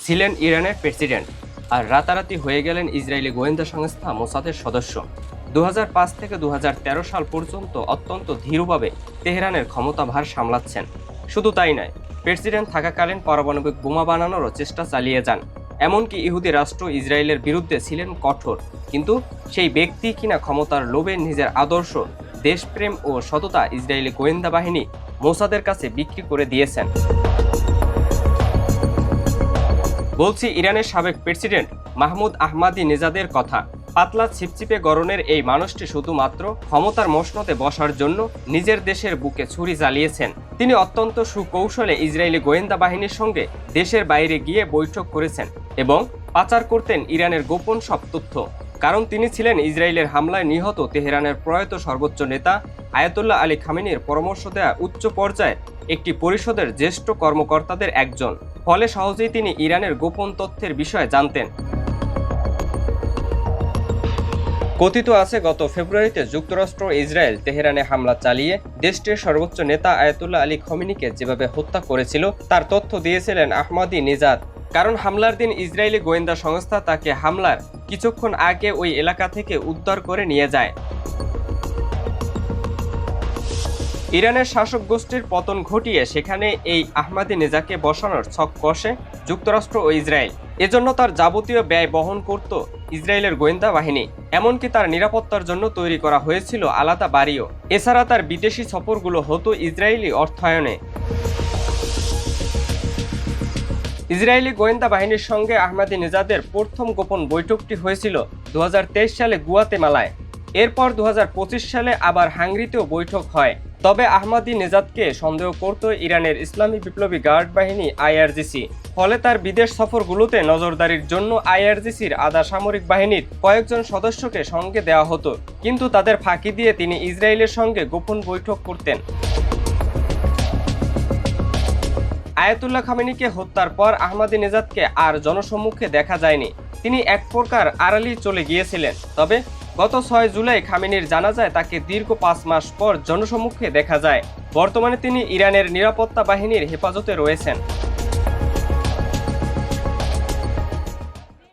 ছিলেন ইরানের প্রেসিডেন্ট, আর রাতারাতি হয়ে গেলেন ইসরায়েলি গোয়েন্দা সংস্থা মোসাদের সদস্য। 2005 থেকে 2013 সাল পর্যন্ত অত্যন্ত ধীরভাবে তেহরানের ক্ষমতাভার সামলাচ্ছেন। শুধু তাই নয়, প্রেসিডেন্ট থাকাকালীন পারমাণবিক বোমা বানানোরও চেষ্টা চালিয়ে যান। এমনকি ইহুদি রাষ্ট্র ইসরায়েলের বিরুদ্ধে ছিলেন কঠোর, কিন্তু সেই ব্যক্তি কিনা ক্ষমতার লোভে নিজের আদর্শ, দেশপ্রেম ও সততা ইসরায়েলি গোয়েন্দা বাহিনী মোসাদের কাছে বিক্রি করে দিয়েছেন। বলছি ইরানের সাবেক প্রেসিডেন্ট মাহমুদ আহমাদি নেজাদের কথা। পাতলা ছিপছিপে গড়নের এই মানুষটি শুধুমাত্র ক্ষমতার মসনদে বসার জন্য নিজের দেশের বুকে ছুরি চালিয়েছেন। তিনি অত্যন্ত সুকৌশলে ইসরায়েলি গোয়েন্দা বাহিনীর সঙ্গে দেশের বাইরে গিয়ে বৈঠক করেছেন এবং পাচার করতেন ইরানের গোপন সব তথ্য। কারণ তিনি ছিলেন ইসরায়েলের হামলায় নিহত তেহরানের প্রয়াত সর্বোচ্চ নেতা আয়াতুল্লাহ আলী খামেনির পরামর্শ দেয়া উচ্চ পর্যায়ের একটি পরিষদের জ্যেষ্ঠ কর্মকর্তাদের একজন। ফলে সহজেই তিনি ইরানের গোপন তথ্যের বিষয়ে জানতেন। কথিত আছে গত ফেব্রুয়ারিতে যুক্তরাষ্ট্র ইসরায়েল তেহরানে হামলা চালিয়ে দেশটির সর্বোচ্চ নেতা আয়াতুল্লাহ আলী খামেনিকে যেভাবে হত্যা করেছিল তার তথ্য দিয়েছিলেন আহমাদি নেজাদ। কারণ হামলার দিন ইসরায়েলি গোয়েন্দা সংস্থা তাকে হামলার কিছুক্ষণ আগে ওই এলাকা থেকে উদ্ধার করে নিয়ে যায়। ইরানের শাসক গোষ্ঠীর পতন ঘটিয়ে সেখানে এই আহমাদি নেজাকে বসানোর ছক কষে যুক্তরাষ্ট্র ও ইসরায়েল। এজন্য তার যাবতীয় ব্যয় বহন করত ইসরায়েলের গোয়েন্দা বাহিনী। এমনকি তার নিরাপত্তার জন্য তৈরি করা হয়েছিল আলাদা বাড়িও। এছাড়া তার বিদেশি সফরগুলো হতো ইসরায়েলি অর্থায়নে। ইসরায়েলি গোয়েন্দা বাহিনীর সঙ্গে আহমাদি নেজাদের প্রথম গোপন বৈঠকটি হয়েছিল 2023 সালে গুয়াতেমালায়। এরপর 2025 সালে আবার হাঙ্গেরিতেও বৈঠক হয়। তবে আহমাদি নেজাদকে সন্দেহ করত ইরানের ইসলামী বিপ্লবী গার্ড বাহিনী আইআরজিসি। ফলে তার বিদেশ সফরগুলোতে নজরদারির জন্য আইআরজিসির আধা সামরিক বাহিনীর কয়েকজন সদস্যকে সঙ্গে দেওয়া হতো, কিন্তু তাদের ফাঁকি দিয়ে তিনি ইসরায়েলের সঙ্গে গোপন বৈঠক করতেন। আয়াতুল্লাহ খামেনিকে হত্যার পর আহমাদি নেজাদকে আর জনসম্মুখে দেখা যায়নি। তিনি এক প্রকার আড়ালেই চলে গিয়েছিলেন। তবে গত 6 জুলাই খামেনির জানাজায় তাকে দীর্ঘ 5 মাস পর জনসম্মুখে দেখা যায়। বর্তমানে তিনি ইরানের নিরাপত্তা বাহিনীর হেফাজতে রয়েছেন।